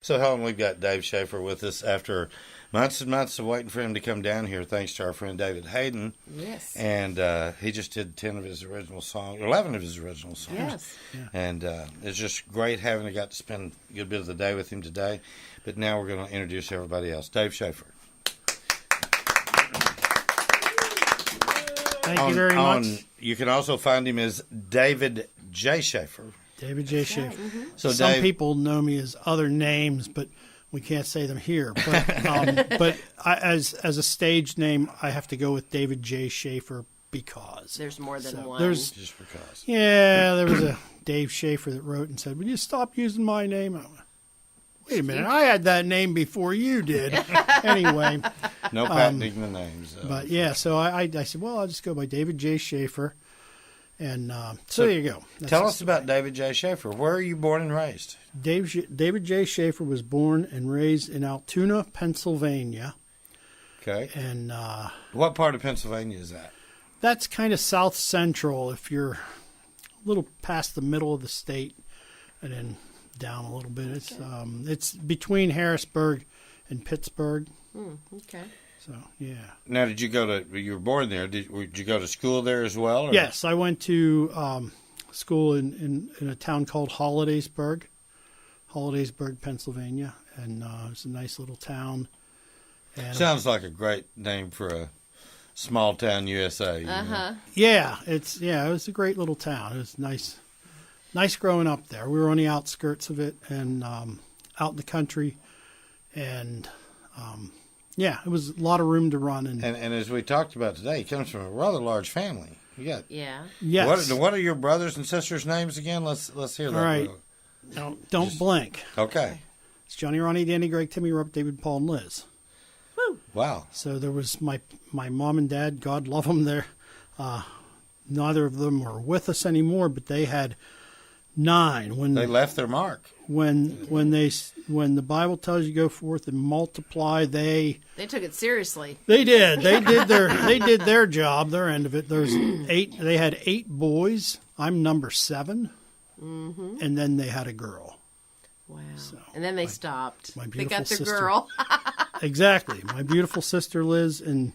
So, Helen, we've got Dave Shaffer with us after months and months of waiting for him to come down here, thanks to our friend David Hayden. Yes. And he just did 10 of his original songs, 11 of his original songs. Yes. Yeah. And it's just great having got to spend a good bit of the day with him today. But now we're going to introduce everybody else. Dave Shaffer. Thank you very much. You can also find him as David J. Shaffer. David J. Shaffer. Mm-hmm. So some people know me as other names, but we can't say them here. But as a stage name, I have to go with David J. Shaffer because there's more than one. There's just because. Yeah, there was a Dave Shaffer that wrote and said, "Will you stop using my name?" I went, wait a minute, I had that name before you did. Anyway, no patenting the names. But yeah, so I said, well, I'll just go by David J. Shaffer. And so there you go. Tell us about David J. Shaffer. Where are you born and raised? David J. Shaffer was born and raised in Altoona, Pennsylvania. Okay. And what part of Pennsylvania is that? That's kind of south central. If you're a little past the middle of the state, and then down a little bit, it's between Harrisburg and Pittsburgh. Okay. So, yeah. Now, you were born there. Did you go to school there as well? Or? Yes, I went to school in a town called Hollidaysburg, Pennsylvania. And it's a nice little town. And, sounds like a great name for a small town USA. You know? Yeah, it was a great little town. It was nice growing up there. We were on the outskirts of it and out in the country. And... yeah, it was a lot of room to run. And as we talked about today, he comes from a rather large family. Yeah. Yes. What are your brothers and sisters' names again? Let's hear that. All right. Now, don't blink. Okay. It's Johnny, Ronnie, Danny, Greg, Timmy, Robert, David, Paul, and Liz. Woo. Wow. So there was my mom and dad, God love them. Neither of them are with us anymore, but they had 9 when they left their mark. When the Bible tells you go forth and multiply, they took it seriously. They did. They did their job, their end of it. There's 8. They had 8 boys. I'm number 7, and then they had a girl. Wow. So and then they stopped. They got their sister, girl. Exactly. My beautiful sister Liz, and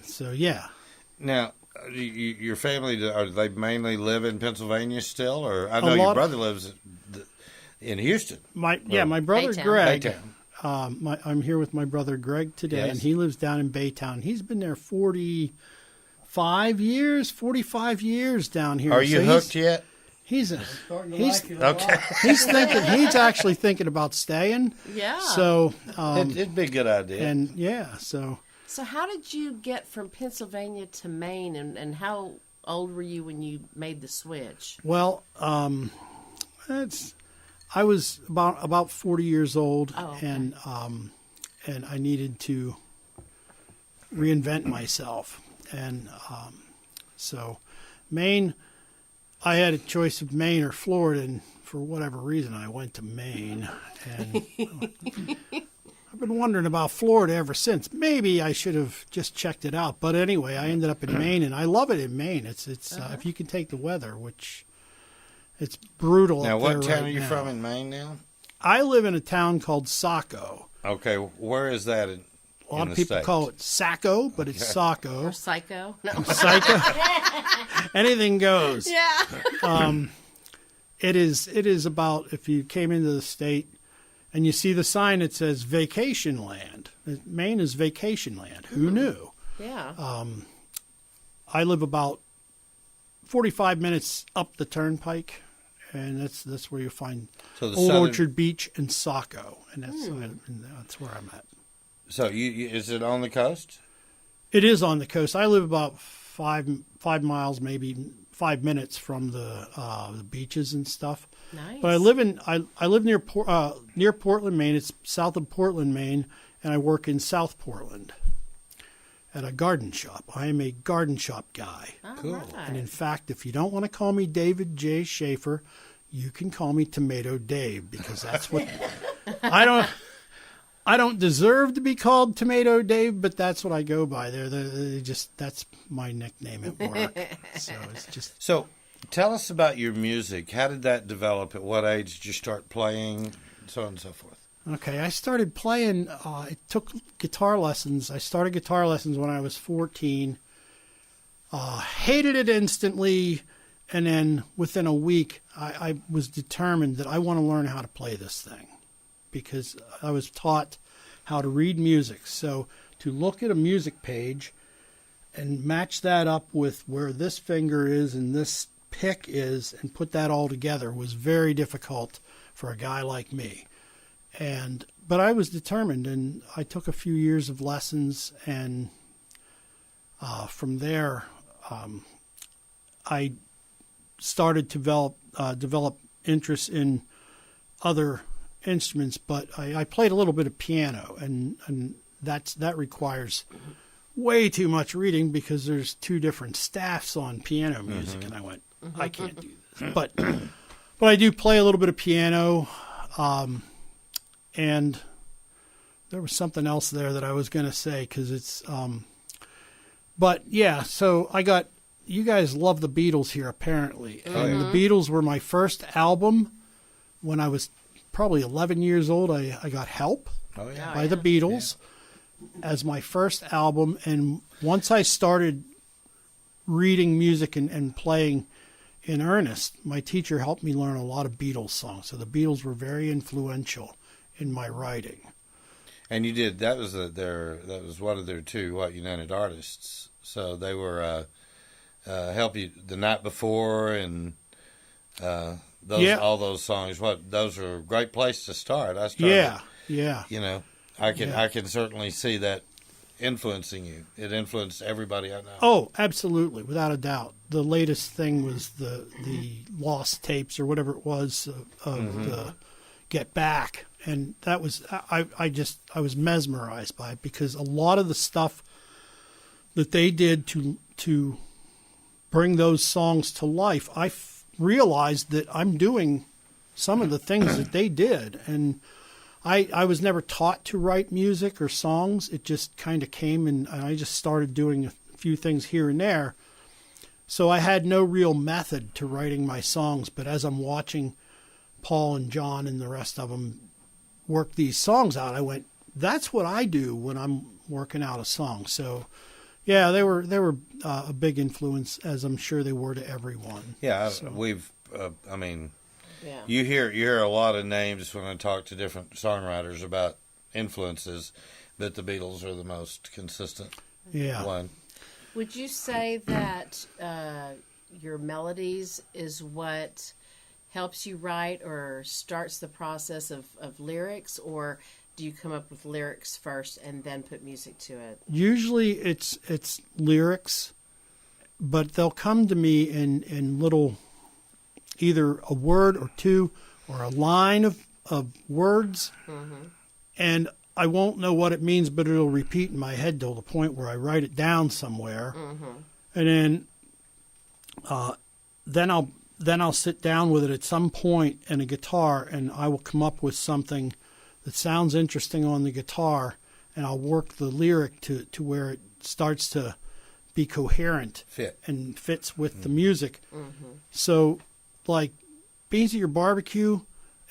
so yeah. Now. Your family, they mainly live in Pennsylvania still? Or I know your brother lives in Houston. My brother Baytown. Greg. I'm here with my brother Greg today, and he lives down in Baytown. He's been there 45 years down here. Are you hooked yet? He's okay. He's actually thinking about staying. Yeah. So it'd be a good idea. And yeah, so. So how did you get from Pennsylvania to Maine, and how old were you when you made the switch? Well, I was about 40 years old, and I needed to reinvent myself, and so Maine. I had a choice of Maine or Florida, and for whatever reason, I went to Maine, and. I've been wondering about Florida ever since. Maybe I should have just checked it out. But anyway, I ended up in Maine, and I love it in Maine. It's if you can take the weather, which it's brutal. Now, what town are you from in Maine now? I live in a town called Saco. Okay, where is that in A lot of people call it Saco, but it's Saco. Or Psycho. No. Psycho. Anything goes. Yeah. It is about, if you came into the state, and you see the sign that says vacation land. Maine is vacation land. Who knew? Yeah. I live about 45 minutes up the turnpike, and that's where you find Old Orchard Beach and Saco, and that's where I'm at. So is it on the coast? It is on the coast. I live about 5 miles, maybe 5 minutes from the beaches and stuff. Nice. But I live near Portland, Maine. It's south of Portland, Maine, and I work in South Portland at a garden shop. I am a garden shop guy. Oh, cool. Right. And in fact, if you don't want to call me David J. Shaffer, you can call me Tomato Dave, because that's what I don't deserve to be called Tomato Dave, but that's what I go by. That's my nickname at work. So it's just Tell us about your music. How did that develop? At what age did you start playing? So on and so forth. Okay, I started playing, I took guitar lessons. I started guitar lessons when I was 14. Hated it instantly, and then within a week, I was determined that I want to learn how to play this thing because I was taught how to read music. So to look at a music page and match that up with where this finger is and this pick is and put that all together was very difficult for a guy like me. But I was determined, and I took a few years of lessons, and from there I started to develop interest in other instruments. But I played a little bit of piano, and that requires way too much reading because there's two different staffs on piano music, and I went, I can't do this. But I do play a little bit of piano. And there was something else there that I was going to say because it's, but yeah, so you guys love the Beatles here apparently. And the Beatles were my first album when I was probably 11 years old. I got Help by the Beatles as my first album. And once I started reading music and playing in earnest, my teacher helped me learn a lot of Beatles songs. So the Beatles were very influential in my writing. And you did, that was one of their two United Artists. So they were help you the night before and all those songs. Those are a great place to start. I started, I can certainly see that influencing you. It influenced everybody I know. Oh, absolutely, without a doubt. The latest thing was the lost tapes or whatever it was of the Get Back. And that was, I was mesmerized by it because a lot of the stuff that they did to bring those songs to life, I realized that I'm doing some of the things that they did. And I was never taught to write music or songs. It just kind of came, and I just started doing a few things here and there. So I had no real method to writing my songs. But as I'm watching Paul and John and the rest of them work these songs out, I went, that's what I do when I'm working out a song. So yeah, they were a big influence, as I'm sure they were to everyone. Yeah, we've you hear a lot of names when I talk to different songwriters about influences, but the Beatles are the most consistent one. Would you say that your melodies is what helps you write or starts the process of lyrics, or do you come up with lyrics first and then put music to it? Usually it's lyrics, but they'll come to me in little, either a word or two or a line of words, and I won't know what it means, but it'll repeat in my head till the point where I write it down somewhere, and then I'll sit down with it at some point in a guitar, and I will come up with something that sounds interesting on the guitar, and I'll work the lyric to where it starts to be coherent and fits with the music. So, like Beans at Your Barbecue,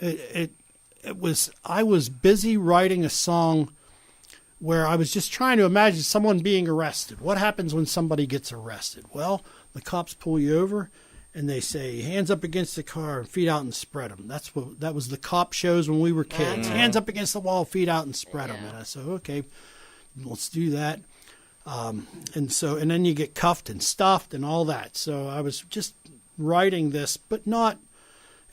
I was busy writing a song where I was just trying to imagine someone being arrested. What happens when somebody gets arrested? Well, the cops pull you over, and they say, hands up against the car and feet out and spread them. That was the cop shows when we were kids. Hands up against the wall, feet out and spread them. And I said, okay, let's do that. And then you get cuffed and stuffed and all that. So I was just writing this, but it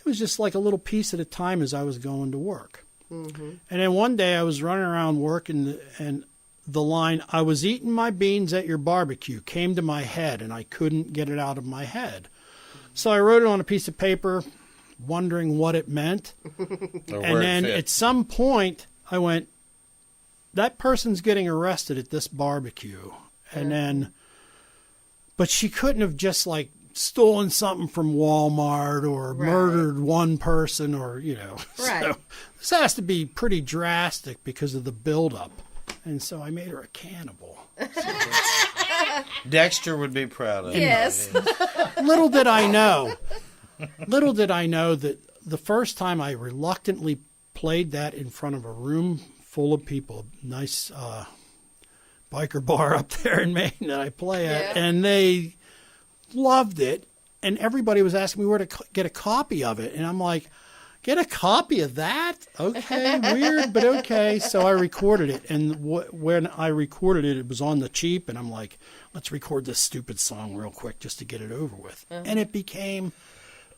was just like a little piece at a time as I was going to work. And then one day I was running around work, and the line, I was eating my beans at your barbecue, came to my head, and I couldn't get it out of my head. So I wrote it on a piece of paper, wondering what it meant. And then at some point, I went, that person's getting arrested at this barbecue. And then, but she couldn't have just like stolen something from Walmart or murdered one person or, So this has to be pretty drastic because of the buildup. And so I made her a cannibal. Dexter would be proud of yes. Little did I know that the first time I reluctantly played that in front of a room full of people. Nice biker bar up there in Maine that I play at, and they loved it. And everybody was asking me where to get a copy of it, and I'm like, get a copy of that? Okay, weird, but okay. So I recorded it, and when I recorded it, it was on the cheap, and I'm like, let's record this stupid song real quick just to get it over with. And it became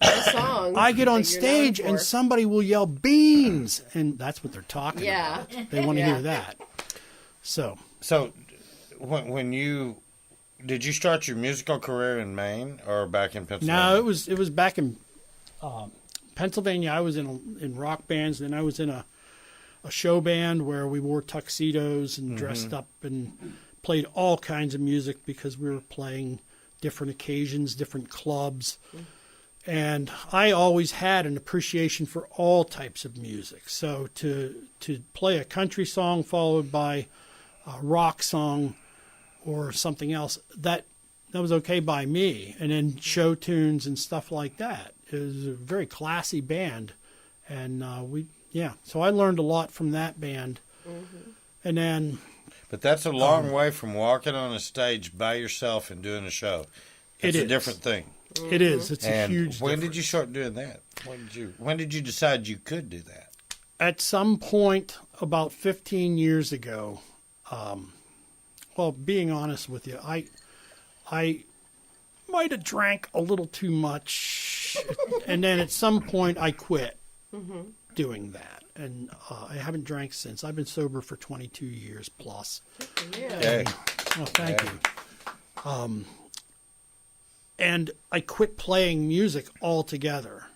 a song. I get on stage, and somebody will yell, beans, and that's what they're talking about. They want to hear that. So when you... Did you start your musical career in Maine or back in Pennsylvania? No, it was back in Pennsylvania. I was in rock bands, and then I was in a show band where we wore tuxedos and dressed up and played all kinds of music because we were playing different occasions, different clubs. And I always had an appreciation for all types of music. So to play a country song followed by a rock song or something else, that was okay by me. And then show tunes and stuff like that. It was a very classy band. And so I learned a lot from that band. And then... But that's a long way from walking on a stage by yourself and doing a show. It's a different thing. It is. It's a huge when difference. did you start doing that? When did you decide you could do that? At some point about 15 years ago, well, being honest with you, I might have drank a little too much, and then at some point I quit doing that, and I haven't drank since. I've been sober for 22 years plus. Hey. Well, thank you. And I quit playing music altogether,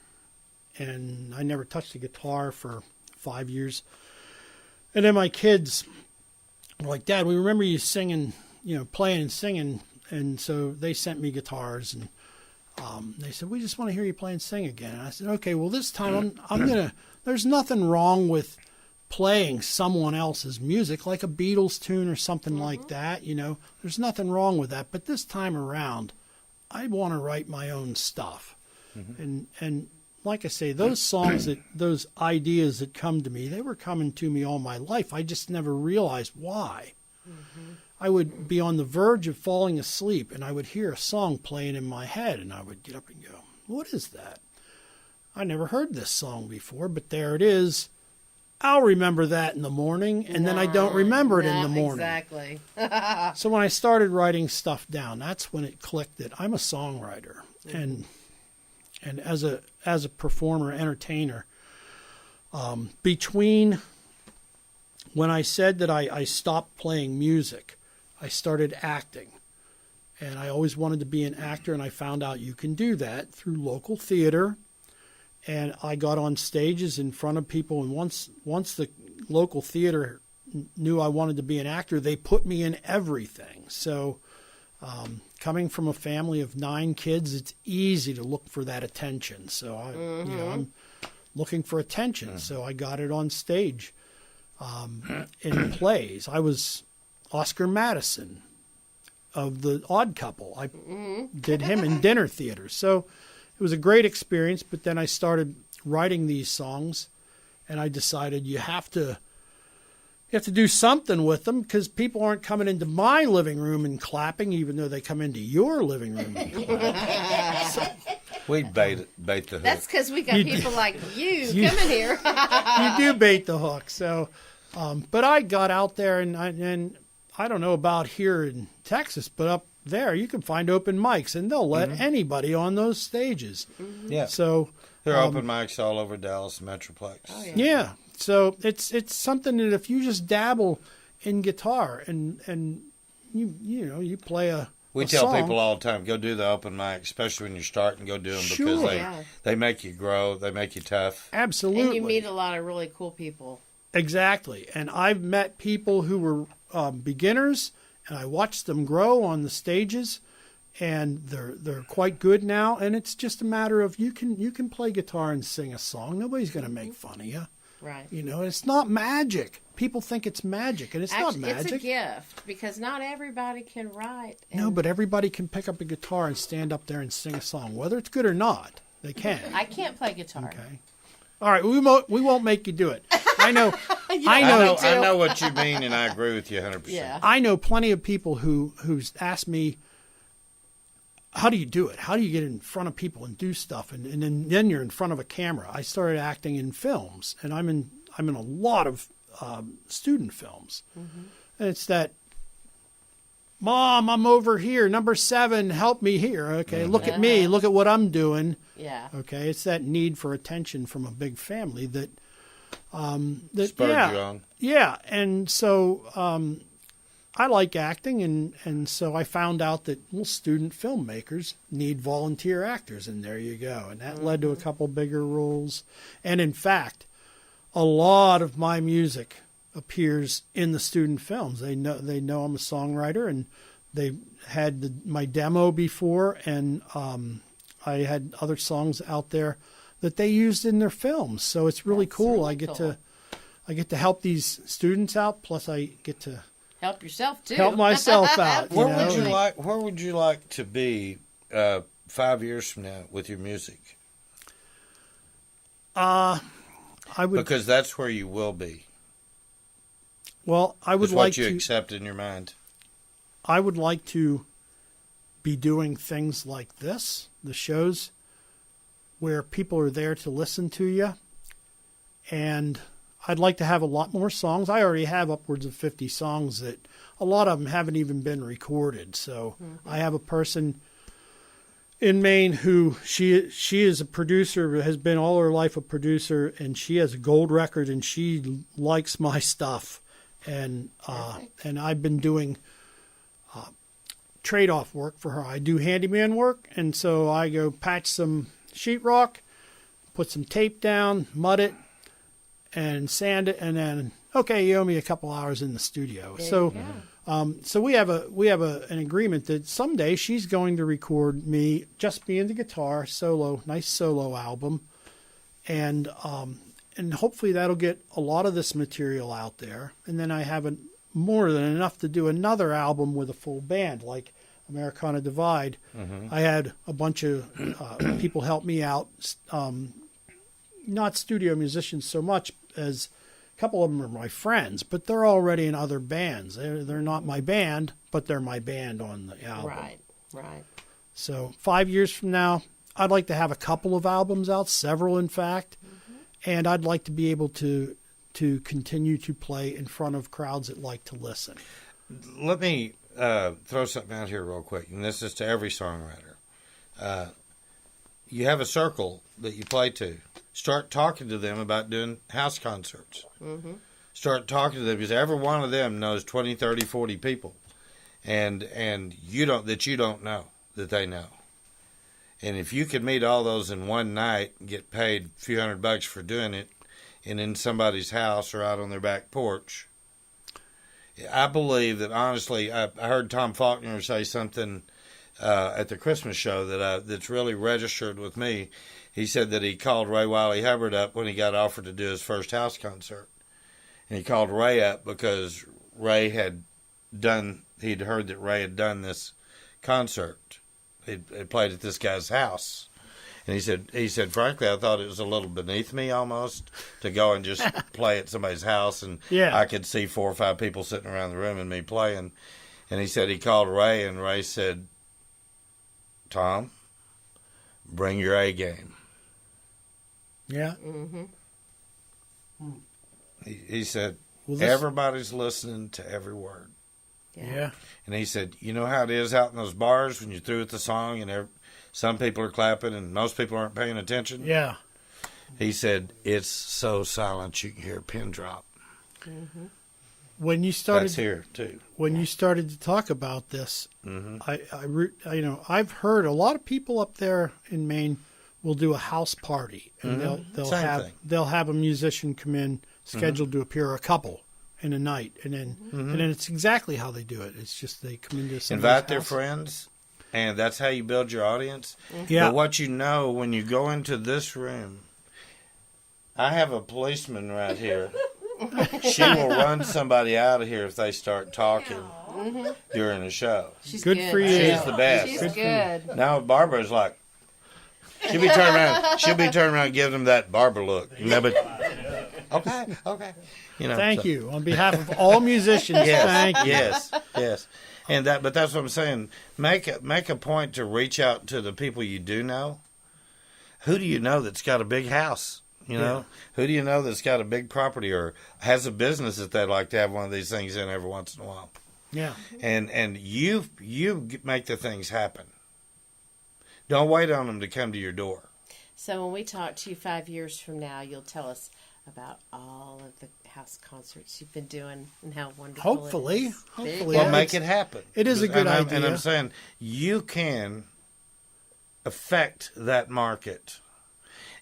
and I never touched a guitar for 5 years. And then my kids were like, Dad, we remember you singing, playing and singing. And so they sent me guitars, and they said, we just want to hear you play and sing again. And I said, okay, well, this time I'm going to, there's nothing wrong with playing someone else's music, like a Beatles tune or something like that, There's nothing wrong with that. But this time around, I want to write my own stuff. And like I say, those songs, those ideas that come to me, they were coming to me all my life. I just never realized why. I would be on the verge of falling asleep, and I would hear a song playing in my head, and I would get up and go, what is that? I never heard this song before, but there it is. I'll remember that in the morning, and then I don't remember it in the morning. Exactly. So when I started writing stuff down, that's when it clicked that I'm a songwriter. And as a performer, entertainer, between when I said that I stopped playing music, I started acting. And I always wanted to be an actor, and I found out you can do that through local theater. And I got on stages in front of people, and once the local theater knew I wanted to be an actor, they put me in everything. So coming from a family of 9 kids, it's easy to look for that attention. So I'm looking for attention. So I got it on stage in plays. I was Oscar Madison of The Odd Couple. I did him in dinner theater. So it was a great experience, but then I started writing these songs, and I decided you have to do something with them, because people aren't coming into my living room and clapping, even though they come into your living room and clap. We bait the hook. That's because we got people like you coming here. You do bait the hook. So, but I got out there, and I don't know about here in Texas, but up there you can find open mics, and they'll let anybody on those stages. Yeah. So there are open mics all over Dallas Metroplex. Oh, yeah. So it's something that if you just dabble in guitar and you play we a tell song, people all the time, go do the open mic, especially when you're starting, go do them because they make you grow, they make you tough. Absolutely. And you meet a lot of really cool people. Exactly. And I've met people who were beginners, and I watched them grow on the stages, and they're quite good now. And it's just a matter of you can play guitar and sing a song. Nobody's going to make fun of you. Right. It's not magic. People think it's magic, and it's not magic. It's a gift, because not everybody can write. No, but everybody can pick up a guitar and stand up there and sing a song, whether it's good or not. They can. I can't play guitar. Okay. All right, we won't make you do it. I know. I know what you mean, and I agree with you 100%. Yeah. I know plenty of people who's asked me, how do you do it? How do you get in front of people and do stuff? And then you're in front of a camera. I started acting in films, and I'm in a lot of student films. Mm-hmm. And it's that, Mom, I'm over here. Number 7, help me here. Okay, look at me. Look at what I'm doing. Yeah. Okay, it's that need for attention from a big family that spurred you on. Yeah, and so I like acting, and so I found out that student filmmakers need volunteer actors, and there you go. And that led to a couple bigger roles. And in fact, a lot of my music appears in the student films. They know I'm a songwriter, and they had my demo before, and I had other songs out there that they used in their films. So it's really cool. Really I get to help these students out, plus I get to help yourself too. Help myself out. Where would you like to be 5 years from now with your music? I would, because that's where you will be. Well, I would it's like what you to accept in your mind. I would like to be doing things like this, the shows where people are there to listen to you, and I'd like to have a lot more songs. I already have upwards of 50 songs that a lot of them haven't even been recorded. So I have a person in Maine who she is a producer, has been all her life a producer, and she has a gold record, and she likes my stuff. And I've been doing trade-off work for her. I do handyman work, and so I go patch some sheetrock, put some tape down, mud it, and sand it, and then okay, you owe me a couple hours in the studio. So we have an agreement that someday she's going to record me, just me and the guitar, nice solo album, and hopefully that'll get a lot of this material out there. And then I have more than enough to do another album with a full band, like Americana Divide. I had a bunch of people help me out, not studio musicians so much as a couple of them are my friends, but they're already in other bands. They're not my band, but they're my band on the album. Right. So 5 years from now, I'd like to have a couple of albums out, several in fact, and I'd like to be able to continue to play in front of crowds that like to listen. Let me throw something out here real quick, and this is to every songwriter. You have a circle that you play to. Start talking to them about doing house concerts. Start talking to them, because every one of them knows 20, 30, 40 people, and you don't know that they know. And if you could meet all those in one night and get paid a few $100 for doing it, and in somebody's house or out on their back porch, I believe that, honestly, I heard Tom Faulkner say something at the Christmas show that's really registered with me. He said that he called Ray Wiley Hubbard up when he got offered to do his first house concert. And he called Ray up because he'd heard that Ray had done this concert. He'd played at this guy's house. And he said, frankly, I thought it was a little beneath me almost to go and just play at somebody's house, and I could see 4 or 5 people sitting around the room and me playing. And he said he called Ray, and Ray said, Tom, bring your A game. Yeah. He said, everybody's listening to every word. Yeah. And he said, you know how it is out in those bars when you're through with the song and some people are clapping and most people aren't paying attention? Yeah. He said, it's so silent you can hear a pin drop. When you started, that's here too. When you started to talk about this, I've heard a lot of people up there in Maine will do a house party, and they'll have a musician come in scheduled to appear, a couple in a night, and then it's exactly how they do it. It's just they come into somebody's invite their house. friends, and that's how you build your audience. Yeah. But what you know when you go into this room, I have a policeman right here. She will run somebody out of here if they start talking during the show. She's good for you. She's the best. She's good. Now Barbara's like, She'll be turning around. She'll be turning around, giving them that barber look. But okay. Thank you on behalf of all musicians. Yes, Thank you. yes. But that's what I'm saying. Make a point to reach out to the people you do know. Who do you know that's got a big house? Who do you know that's got a big property or has a business that they'd like to have one of these things in every once in a while? Yeah. And you make the things happen. Don't wait on them to come to your door. So when we talk to you 5 years from now, you'll tell us about all of the house concerts you've been doing and how wonderful Hopefully. it is. Hopefully. Well, make it happen. It is a good idea. And I'm saying you can affect that market.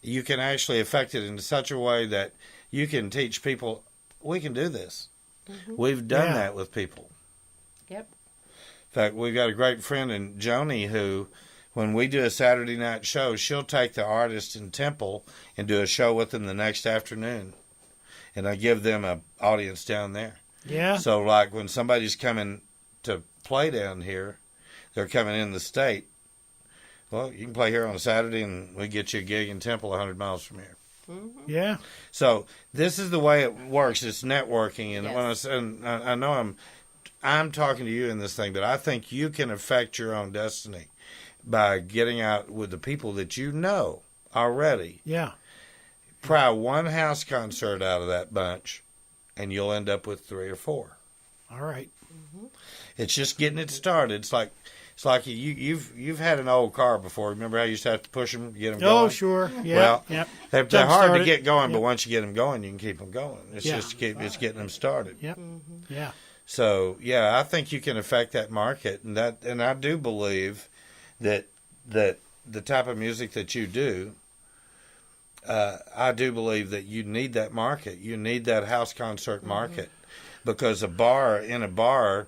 You can actually affect it in such a way that you can teach people, we can do this. Mm-hmm. We've done that with people. Yep. In fact, we've got a great friend in Joni who, when we do a Saturday night show, she'll take the artist in Temple and do a show with them the next afternoon. And I give them an audience down there. Yeah. So, like, when somebody's coming to play down here, they're coming in the state. Well, you can play here on a Saturday, and we get you a gig in Temple 100 miles from here. Mm-hmm. Yeah. So this is the way it works. It's networking, and Yes. I know I'm talking to you in this thing, but I think you can affect your own destiny by getting out with the people that you know already. Yeah. Pry one house concert out of that bunch, and you'll end up with 3 or 4. All right. Mm-hmm. It's just getting it started. It's like you've had an old car before. Remember how you used to have to push them to get them going? Oh, sure. Yeah. Well, yep. they're hard to Jump-started. get going, but Yep. once you get them going, you can keep them going. It's just it's getting them started. Yep. Mm-hmm. Yeah. So yeah, I think you can affect that market, and I do believe that the type of music that you do, I do believe that you need that market. You need that house concert market, because in a bar,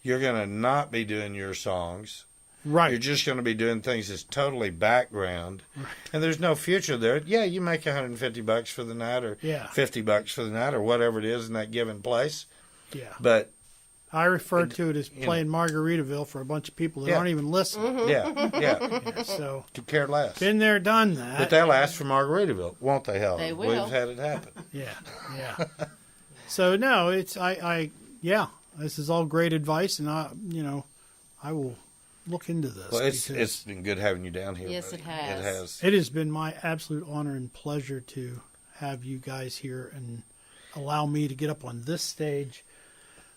you're going to not be doing your songs. Right. You're just going to be doing things that's totally background, and there's no future there. Yeah, you make $150 for the night, or $50 for the night, or whatever it is in that given place. Yeah. But I refer to it as playing Margaritaville for a bunch of people that aren't even listening. Mm-hmm. Yeah. So Could care less. been there, done that. But they'll ask for Margaritaville, won't they, Helen? They will. We've had it happen. Yeah. So no, it's this is all great advice, and I will look into this. Well, it's been good having you down here. Yes, buddy. it has. It has. It has been my absolute honor and pleasure to have you guys here and allow me to get up on this stage.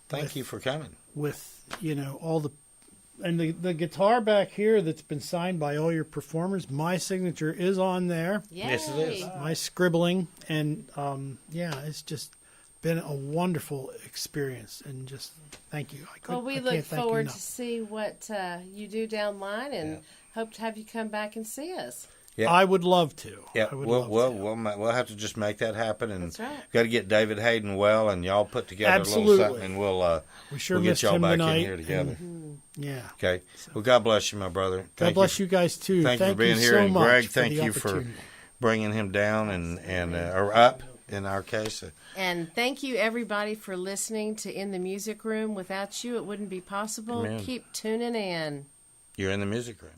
Thank you for coming. With all the guitar back here that's been signed by all your performers. My signature is on there. Yay. Yes, it is. My scribbling, and it's just been a wonderful experience, and just thank you. We look forward to see what you do down the line, and hope to have you come back and see us. Yeah. I would love to. Yeah, I would love to. We'll have to just make that happen, and That's right. got to get David Hayden well, and y'all put together Absolutely. a little something, and We sure we'll get missed y'all him back tonight, in here together. Yeah. Okay. Well, God bless you, my brother. God bless you guys too. Thank you for being here, so and much Greg, for thank the you for opportunity. bringing him down or up in our case. And thank you, everybody, for listening to In the Music Room. Without you, it wouldn't be possible. Amen. Keep tuning in. You're in the music room.